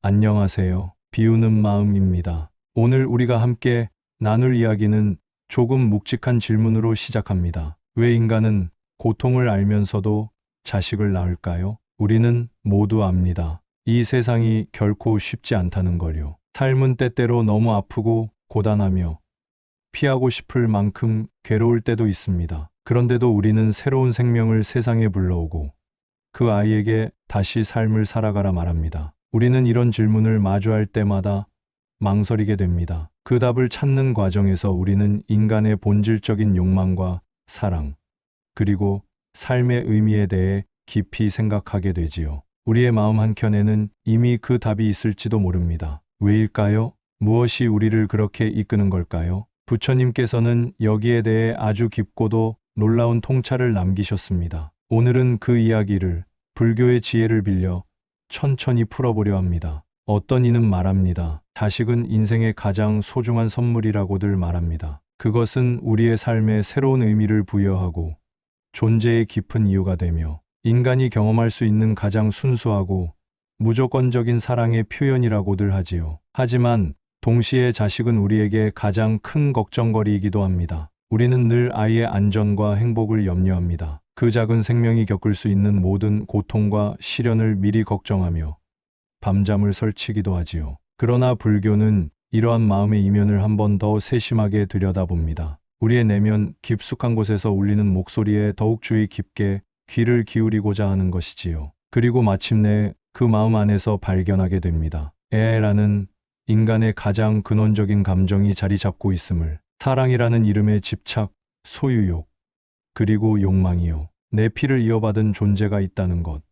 안녕하세요. 비우는 마음입니다. 오늘 우리가 함께 나눌 이야기는 조금 묵직한 질문으로 시작합니다. 왜 인간은 고통을 알면서도 자식을 낳을까요? 우리는 모두 압니다. 이 세상이 결코 쉽지 않다는 걸요. 삶은 때때로 너무 아프고 고단하며 피하고 싶을 만큼 괴로울 때도 있습니다. 그런데도 우리는 새로운 생명을 세상에 불러오고 그 아이에게 다시 삶을 살아가라 말합니다. 우리는 이런 질문을 마주할 때마다 망설이게 됩니다. 그 답을 찾는 과정에서 우리는 인간의 본질적인 욕망과 사랑, 그리고 삶의 의미에 대해 깊이 생각하게 되지요. 우리의 마음 한켠에는 이미 그 답이 있을지도 모릅니다. 왜일까요? 무엇이 우리를 그렇게 이끄는 걸까요? 부처님께서는 여기에 대해 아주 깊고도 놀라운 통찰을 남기셨습니다. 오늘은 그 이야기를 불교의 지혜를 빌려 천천히 풀어보려 합니다. 어떤 이는 말합니다. 자식은 인생의 가장 소중한 선물이라고들 말합니다. 그것은 우리의 삶에 새로운 의미를 부여하고 존재의 깊은 이유가 되며 인간이 경험할 수 있는 가장 순수하고 무조건적인 사랑의 표현이라고들 하지요. 하지만 동시에 자식은 우리에게 가장 큰 걱정거리이기도 합니다. 우리는 늘 아이의 안전과 행복을 염려합니다. 그 작은 생명이 겪을 수 있는 모든 고통과 시련을 미리 걱정하며 밤잠을 설치기도 하지요. 그러나 불교는 이러한 마음의 이면을 한 번 더 세심하게 들여다봅니다. 우리의 내면 깊숙한 곳에서 울리는 목소리에 더욱 주의 깊게 귀를 기울이고자 하는 것이지요. 그리고 마침내 그 마음 안에서 발견하게 됩니다. 애라는 인간의 가장 근원적인 감정이 자리 잡고 있음을, 사랑이라는 이름의 집착, 소유욕, 그리고 욕망이요. 내 피를 이어받은 존재가 있다는 것,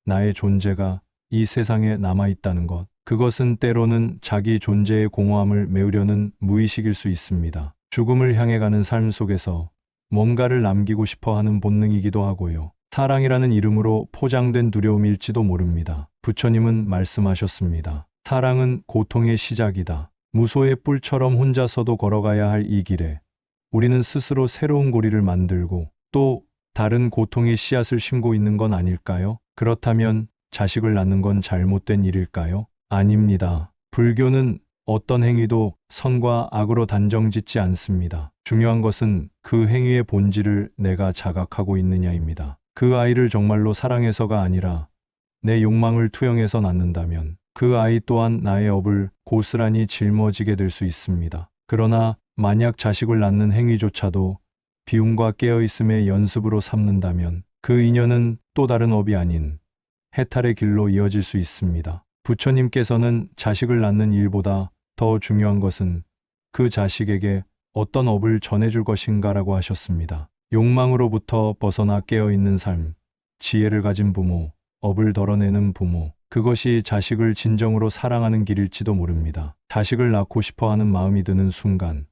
나의 존재가 이 세상에 남아있다는 것, 그것은 때로는 자기 존재의 공허함을 메우려는 무의식일 수 있습니다. 죽음을 향해 가는 삶 속에서 뭔가를 남기고 싶어 하는 본능이기도 하고요. 사랑이라는 이름으로 포장된 두려움일지도 모릅니다. 부처님은 말씀하셨습니다. 사랑은 고통의 시작이다. 무소의 뿔처럼 혼자서도 걸어가야 할 이 길에 우리는 스스로 새로운 고리를 만들고 또 다른 고통의 씨앗을 심고 있는 건 아닐까요? 그렇다면 자식을 낳는 건 잘못된 일일까요? 아닙니다. 불교는 어떤 행위도 선과 악으로 단정짓지 않습니다. 중요한 것은 그 행위의 본질을 내가 자각하고 있느냐입니다. 그 아이를 정말로 사랑해서가 아니라 내 욕망을 투영해서 낳는다면 그 아이 또한 나의 업을 고스란히 짊어지게 될 수 있습니다. 그러나 만약 자식을 낳는 행위조차도 비움과 깨어있음의 연습으로 삼는다면 그 인연은 또 다른 업이 아닌 해탈의 길로 이어질 수 있습니다. 부처님께서는 자식을 낳는 일보다 더 중요한 것은 그 자식에게 어떤 업을 전해줄 것인가라고 하셨습니다. 욕망으로부터 벗어나 깨어있는 삶, 지혜를 가진 부모, 업을 덜어내는 부모, 그것이 자식을 진정으로 사랑하는 길일지도 모릅니다. 자식을 낳고 싶어하는 마음이 드는 순간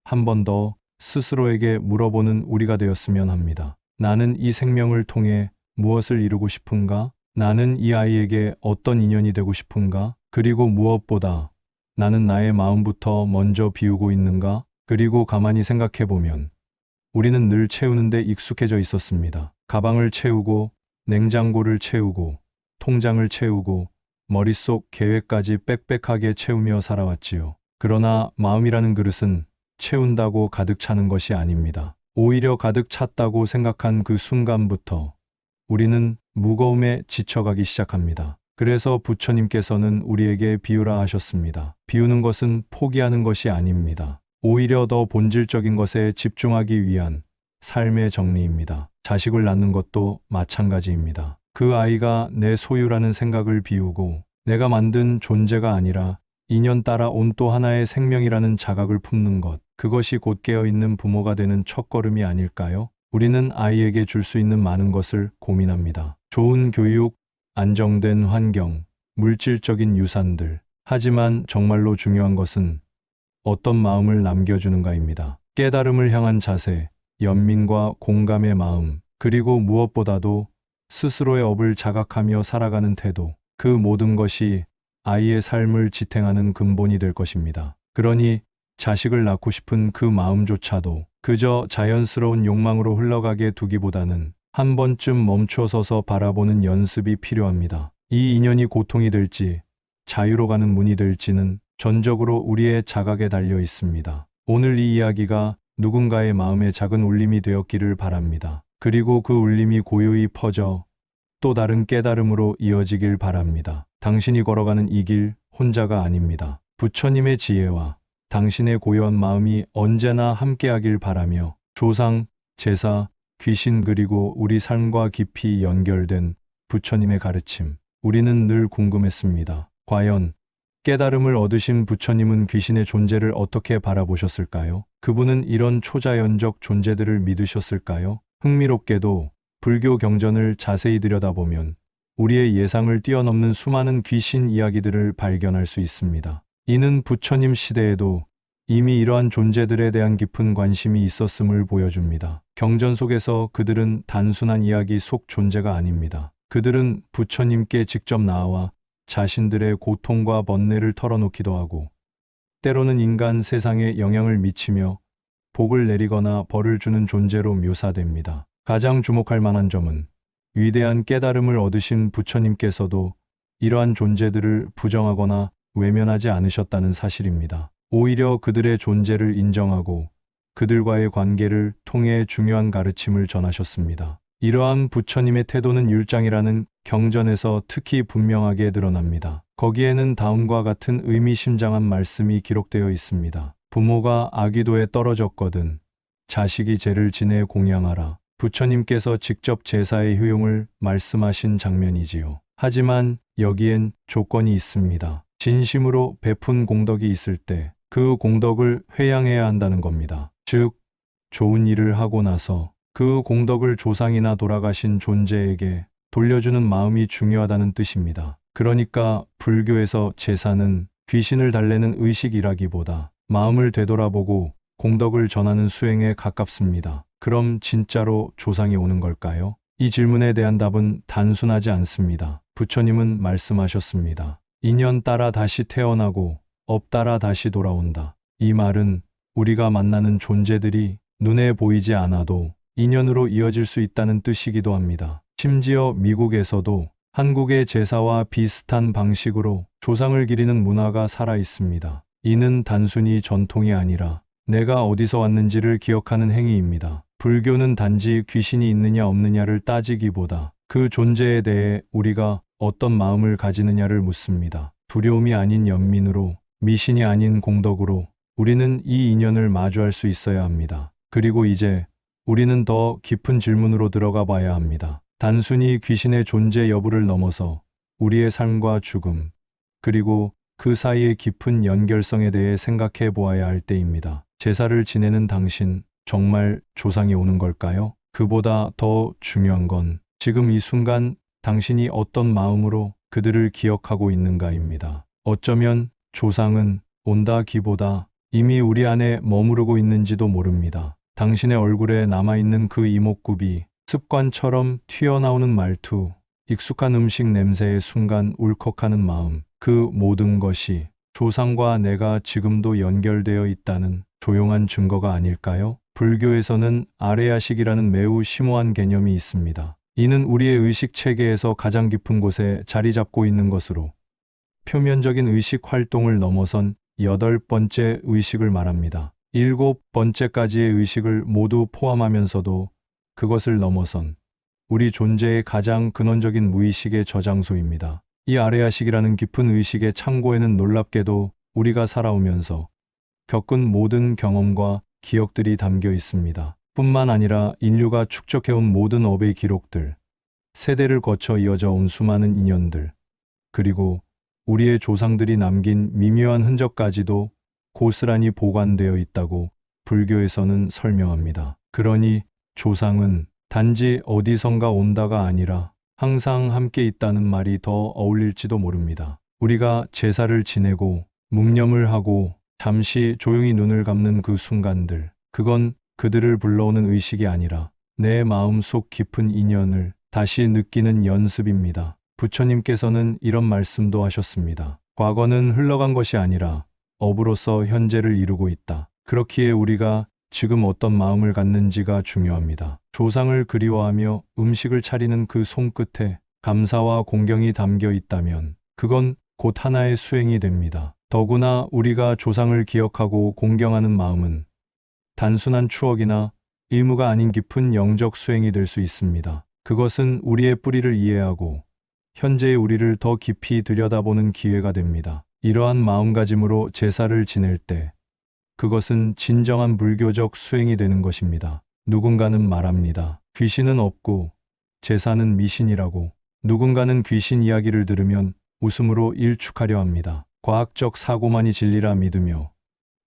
한 번 더 스스로에게 물어보는 우리가 되었으면 합니다. 나는 이 생명을 통해 무엇을 이루고 싶은가? 나는 이 아이에게 어떤 인연이 되고 싶은가? 그리고 무엇보다 나는 나의 마음부터 먼저 비우고 있는가? 그리고 가만히 생각해보면 우리는 늘 채우는데 익숙해져 있었습니다. 가방을 채우고 냉장고를 채우고 통장을 채우고 머릿속 계획까지 빽빽하게 채우며 살아왔지요. 그러나 마음이라는 그릇은 채운다고 가득 차는 것이 아닙니다. 오히려 가득 찼다고 생각한 그 순간부터 우리는 무거움에 지쳐가기 시작합니다. 그래서 부처님께서는 우리에게 비우라 하셨습니다. 비우는 것은 포기하는 것이 아닙니다. 오히려 더 본질적인 것에 집중하기 위한 삶의 정리입니다. 자식을 낳는 것도 마찬가지입니다. 그 아이가 내 소유라는 생각을 비우고 내가 만든 존재가 아니라 인연 따라 온 또 하나의 생명이라는 자각을 품는 것, 그것이 곧 깨어있는 부모가 되는 첫걸음이 아닐까요? 우리는 아이에게 줄 수 있는 많은 것을 고민합니다. 좋은 교육, 안정된 환경, 물질적인 유산들. 하지만 정말로 중요한 것은 어떤 마음을 남겨주는가입니다. 깨달음을 향한 자세, 연민과 공감의 마음, 그리고 무엇보다도 스스로의 업을 자각하며 살아가는 태도, 그 모든 것이 아이의 삶을 지탱하는 근본이 될 것입니다. 그러니 자식을 낳고 싶은 그 마음조차도 그저 자연스러운 욕망으로 흘러가게 두기보다는 한 번쯤 멈춰서서 바라보는 연습이 필요합니다. 이 인연이 고통이 될지 자유로 가는 문이 될지는 전적으로 우리의 자각에 달려 있습니다. 오늘 이 이야기가 누군가의 마음에 작은 울림이 되었기를 바랍니다. 그리고 그 울림이 고요히 퍼져 또 다른 깨달음으로 이어지길 바랍니다. 당신이 걸어가는 이 길 혼자가 아닙니다. 부처님의 지혜와 당신의 고요한 마음이 언제나 함께하길 바라며 조상, 제사, 귀신 그리고 우리 삶과 깊이 연결된 부처님의 가르침. 우리는 늘 궁금했습니다. 과연 깨달음을 얻으신 부처님은 귀신의 존재를 어떻게 바라보셨을까요? 그분은 이런 초자연적 존재들을 믿으셨을까요? 흥미롭게도 불교 경전을 자세히 들여다보면 우리의 예상을 뛰어넘는 수많은 귀신 이야기들을 발견할 수 있습니다. 이는 부처님 시대에도 이미 이러한 존재들에 대한 깊은 관심이 있었음을 보여줍니다. 경전 속에서 그들은 단순한 이야기 속 존재가 아닙니다. 그들은 부처님께 직접 나와 자신들의 고통과 번뇌를 털어놓기도 하고 때로는 인간 세상에 영향을 미치며 복을 내리거나 벌을 주는 존재로 묘사됩니다. 가장 주목할 만한 점은 위대한 깨달음을 얻으신 부처님께서도 이러한 존재들을 부정하거나 외면하지 않으셨다는 사실입니다. 오히려 그들의 존재를 인정하고 그들과의 관계를 통해 중요한 가르침을 전하셨습니다. 이러한 부처님의 태도는 율장이라는 경전에서 특히 분명하게 드러납니다. 거기에는 다음과 같은 의미심장한 말씀이 기록되어 있습니다. 부모가 아귀도에 떨어졌거든 자식이 죄를 지내 공양하라. 부처님께서 직접 제사의 효용을 말씀하신 장면이지요. 하지만 여기엔 조건이 있습니다. 진심으로 베푼 공덕이 있을 때 그 공덕을 회양해야 한다는 겁니다. 즉, 좋은 일을 하고 나서 그 공덕을 조상이나 돌아가신 존재에게 돌려주는 마음이 중요하다는 뜻입니다. 그러니까 불교에서 제사는 귀신을 달래는 의식이라기보다 마음을 되돌아보고 공덕을 전하는 수행에 가깝습니다. 그럼 진짜로 조상이 오는 걸까요? 이 질문에 대한 답은 단순하지 않습니다. 부처님은 말씀하셨습니다. 인연 따라 다시 태어나고 업 따라 다시 돌아온다. 이 말은 우리가 만나는 존재들이 눈에 보이지 않아도 인연으로 이어질 수 있다는 뜻이기도 합니다. 심지어 미국에서도 한국의 제사와 비슷한 방식으로 조상을 기리는 문화가 살아 있습니다. 이는 단순히 전통이 아니라 내가 어디서 왔는지를 기억하는 행위입니다. 불교는 단지 귀신이 있느냐 없느냐를 따지기보다 그 존재에 대해 우리가 어떤 마음을 가지느냐를 묻습니다. 두려움이 아닌 연민으로, 미신이 아닌 공덕으로 우리는 이 인연을 마주할 수 있어야 합니다. 그리고 이제 우리는 더 깊은 질문으로 들어가 봐야 합니다. 단순히 귀신의 존재 여부를 넘어서 우리의 삶과 죽음, 그리고 그 사이의 깊은 연결성에 대해 생각해 보아야 할 때입니다. 제사를 지내는 당신, 정말 조상이 오는 걸까요? 그보다 더 중요한 건 지금 이 순간 당신이 어떤 마음으로 그들을 기억하고 있는가입니다. 어쩌면 조상은 온다기보다 이미 우리 안에 머무르고 있는지도 모릅니다. 당신의 얼굴에 남아있는 그 이목구비, 습관처럼 튀어나오는 말투, 익숙한 음식 냄새의 순간 울컥하는 마음, 그 모든 것이 조상과 내가 지금도 연결되어 있다는 조용한 증거가 아닐까요? 불교에서는 아레야식이라는 매우 심오한 개념이 있습니다. 이는 우리의 의식 체계에서 가장 깊은 곳에 자리 잡고 있는 것으로 표면적인 의식 활동을 넘어선 8번째 의식을 말합니다. 7번째까지의 의식을 모두 포함하면서도 그것을 넘어선 우리 존재의 가장 근원적인 무의식의 저장소입니다. 이 아레야식이라는 깊은 의식의 창고에는 놀랍게도 우리가 살아오면서 겪은 모든 경험과 기억들이 담겨 있습니다. 뿐만 아니라 인류가 축적해온 모든 업의 기록들, 세대를 거쳐 이어져 온 수많은 인연들, 그리고 우리의 조상들이 남긴 미묘한 흔적까지도 고스란히 보관되어 있다고 불교에서는 설명합니다. 그러니 조상은 단지 어디선가 온다가 아니라 항상 함께 있다는 말이 더 어울릴지도 모릅니다. 우리가 제사를 지내고 묵념을 하고 잠시 조용히 눈을 감는 그 순간들, 그건 그들을 불러오는 의식이 아니라 내 마음속 깊은 인연을 다시 느끼는 연습입니다. 부처님께서는 이런 말씀도 하셨습니다. 과거는 흘러간 것이 아니라 업으로서 현재를 이루고 있다. 그렇기에 우리가 지금 어떤 마음을 갖는지가 중요합니다. 조상을 그리워하며 음식을 차리는 그 손끝에 감사와 공경이 담겨 있다면 그건 곧 하나의 수행이 됩니다. 더구나 우리가 조상을 기억하고 공경하는 마음은 단순한 추억이나 의무가 아닌 깊은 영적 수행이 될 수 있습니다. 그것은 우리의 뿌리를 이해하고 현재의 우리를 더 깊이 들여다보는 기회가 됩니다. 이러한 마음가짐으로 제사를 지낼 때 그것은 진정한 불교적 수행이 되는 것입니다. 누군가는 말합니다. 귀신은 없고 제사는 미신이라고. 누군가는 귀신 이야기를 들으면 웃음으로 일축하려 합니다. 과학적 사고만이 진리라 믿으며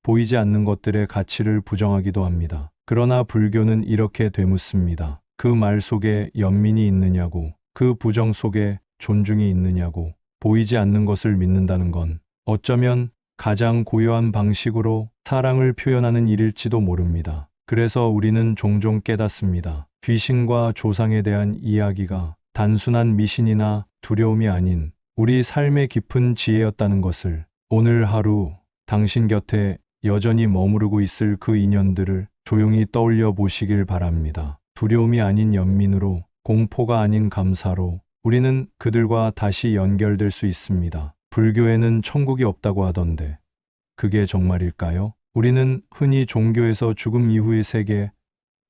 보이지 않는 것들의 가치를 부정하기도 합니다. 그러나 불교는 이렇게 되묻습니다. 그 말 속에 연민이 있느냐고, 그 부정 속에 존중이 있느냐고. 보이지 않는 것을 믿는다는 건 어쩌면 가장 고요한 방식으로 사랑을 표현하는 일일지도 모릅니다. 그래서 우리는 종종 깨닫습니다. 귀신과 조상에 대한 이야기가 단순한 미신이나 두려움이 아닌 우리 삶의 깊은 지혜였다는 것을. 오늘 하루 당신 곁에 여전히 머무르고 있을 그 인연들을 조용히 떠올려 보시길 바랍니다. 두려움이 아닌 연민으로, 공포가 아닌 감사로 우리는 그들과 다시 연결될 수 있습니다. 불교에는 천국이 없다고 하던데 그게 정말일까요? 우리는 흔히 종교에서 죽음 이후의 세계,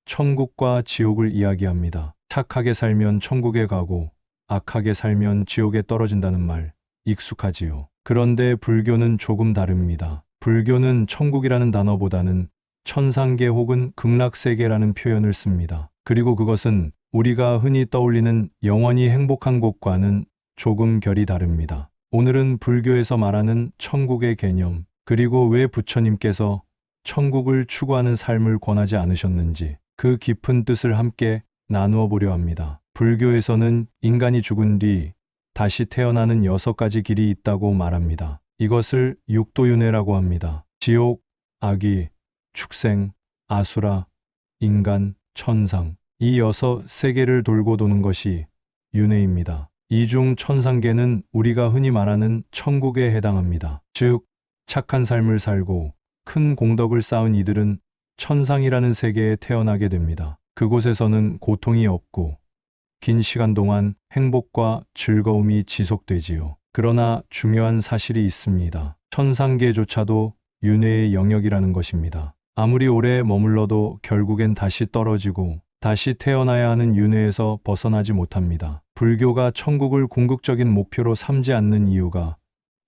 천국과 지옥을 이야기합니다. 착하게 살면 천국에 가고 악하게 살면 지옥에 떨어진다는 말 익숙하지요. 그런데 불교는 조금 다릅니다. 불교는 천국이라는 단어보다는 천상계 혹은 극락세계라는 표현을 씁니다. 그리고 그것은 우리가 흔히 떠올리는 영원히 행복한 곳과는 조금 결이 다릅니다. 오늘은 불교에서 말하는 천국의 개념, 그리고 왜 부처님께서 천국을 추구하는 삶을 권하지 않으셨는지 그 깊은 뜻을 함께 나누어 보려 합니다. 불교에서는 인간이 죽은 뒤 다시 태어나는 6가지 길이 있다고 말합니다. 이것을 육도윤회라고 합니다. 지옥, 악귀, 축생, 아수라, 인간, 천상. 이 6세계를 돌고 도는 것이 윤회입니다. 이 중 천상계는 우리가 흔히 말하는 천국에 해당합니다. 즉, 착한 삶을 살고 큰 공덕을 쌓은 이들은 천상이라는 세계에 태어나게 됩니다. 그곳에서는 고통이 없고 긴 시간 동안 행복과 즐거움이 지속되지요. 그러나 중요한 사실이 있습니다. 천상계조차도 윤회의 영역이라는 것입니다. 아무리 오래 머물러도 결국엔 다시 떨어지고 다시 태어나야 하는 윤회에서 벗어나지 못합니다. 불교가 천국을 궁극적인 목표로 삼지 않는 이유가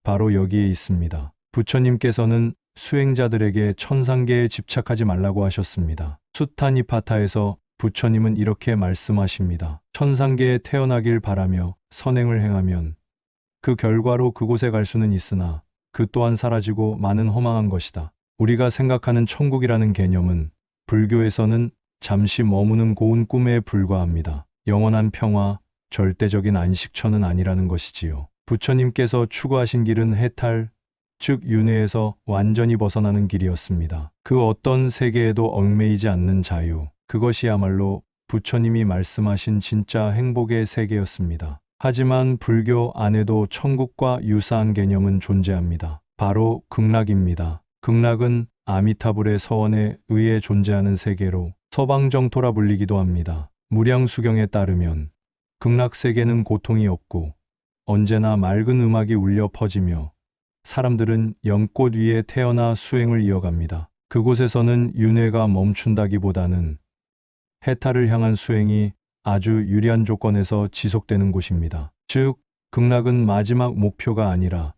바로 여기에 있습니다. 부처님께서는 수행자들에게 천상계에 집착하지 말라고 하셨습니다. 수타니파타에서 부처님은 이렇게 말씀하십니다. 천상계에 태어나길 바라며 선행을 행하면 그 결과로 그곳에 갈 수는 있으나 그 또한 사라지고 많은 허망한 것이다. 우리가 생각하는 천국이라는 개념은 불교에서는 잠시 머무는 고운 꿈에 불과합니다. 영원한 평화, 절대적인 안식처는 아니라는 것이지요. 부처님께서 추구하신 길은 해탈, 즉 윤회에서 완전히 벗어나는 길이었습니다. 그 어떤 세계에도 얽매이지 않는 자유, 그것이야말로 부처님이 말씀하신 진짜 행복의 세계였습니다. 하지만 불교 안에도 천국과 유사한 개념은 존재합니다. 바로 극락입니다. 극락은 아미타불의 서원에 의해 존재하는 세계로 서방정토라 불리기도 합니다. 무량수경에 따르면 극락세계는 고통이 없고 언제나 맑은 음악이 울려 퍼지며 사람들은 연꽃 위에 태어나 수행을 이어갑니다. 그곳에서는 윤회가 멈춘다기보다는 해탈을 향한 수행이 아주 유리한 조건에서 지속되는 곳입니다. 즉, 극락은 마지막 목표가 아니라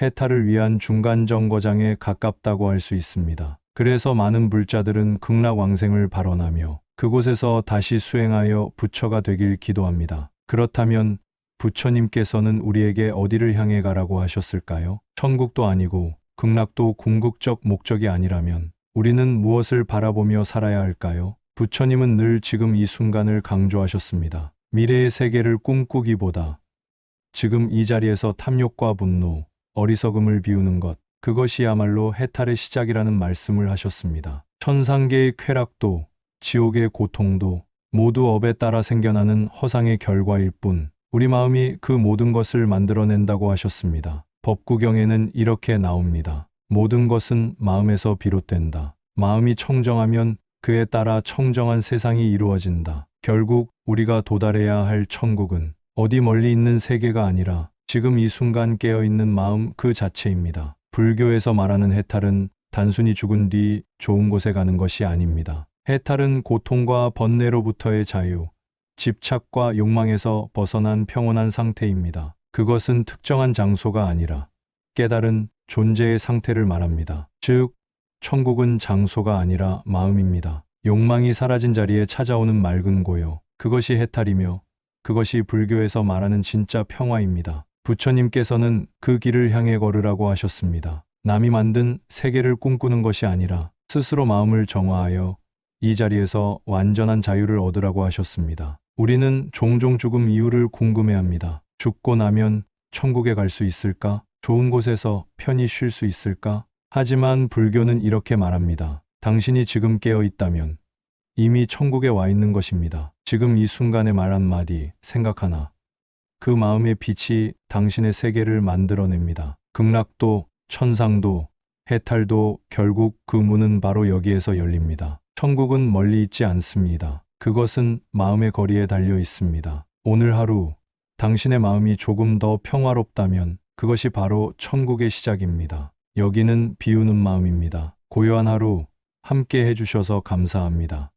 해탈을 위한 중간 정거장에 가깝다고 할 수 있습니다. 그래서 많은 불자들은 극락왕생을 발언하며 그곳에서 다시 수행하여 부처가 되길 기도합니다. 그렇다면 부처님께서는 우리에게 어디를 향해 가라고 하셨을까요? 천국도 아니고 극락도 궁극적 목적이 아니라면 우리는 무엇을 바라보며 살아야 할까요? 부처님은 늘 지금 이 순간을 강조하셨습니다. 미래의 세계를 꿈꾸기보다 지금 이 자리에서 탐욕과 분노, 어리석음을 비우는 것, 그것이야말로 해탈의 시작이라는 말씀을 하셨습니다. 천상계의 쾌락도 지옥의 고통도 모두 업에 따라 생겨나는 허상의 결과일 뿐 우리 마음이 그 모든 것을 만들어낸다고 하셨습니다. 법구경에는 이렇게 나옵니다. 모든 것은 마음에서 비롯된다. 마음이 청정하면 그에 따라 청정한 세상이 이루어진다. 결국 우리가 도달해야 할 천국은 어디 멀리 있는 세계가 아니라 지금 이 순간 깨어있는 마음 그 자체입니다. 불교에서 말하는 해탈은 단순히 죽은 뒤 좋은 곳에 가는 것이 아닙니다. 해탈은 고통과 번뇌로부터의 자유, 집착과 욕망에서 벗어난 평온한 상태입니다. 그것은 특정한 장소가 아니라 깨달은 존재의 상태를 말합니다. 즉, 천국은 장소가 아니라 마음입니다. 욕망이 사라진 자리에 찾아오는 맑은 고요. 그것이 해탈이며 그것이 불교에서 말하는 진짜 평화입니다. 부처님께서는 그 길을 향해 걸으라고 하셨습니다. 남이 만든 세계를 꿈꾸는 것이 아니라 스스로 마음을 정화하여 이 자리에서 완전한 자유를 얻으라고 하셨습니다. 우리는 종종 죽음 이유를 궁금해합니다. 죽고 나면 천국에 갈 수 있을까? 좋은 곳에서 편히 쉴 수 있을까? 하지만 불교는 이렇게 말합니다. 당신이 지금 깨어 있다면 이미 천국에 와 있는 것입니다. 지금 이 순간의 말 한마디, 생각 하나, 그 마음의 빛이 당신의 세계를 만들어냅니다. 극락도, 천상도, 해탈도 결국 그 문은 바로 여기에서 열립니다. 천국은 멀리 있지 않습니다. 그것은 마음의 거리에 달려 있습니다. 오늘 하루 당신의 마음이 조금 더 평화롭다면 그것이 바로 천국의 시작입니다. 여기는 비우는 마음입니다. 고요한 하루 함께 해주셔서 감사합니다.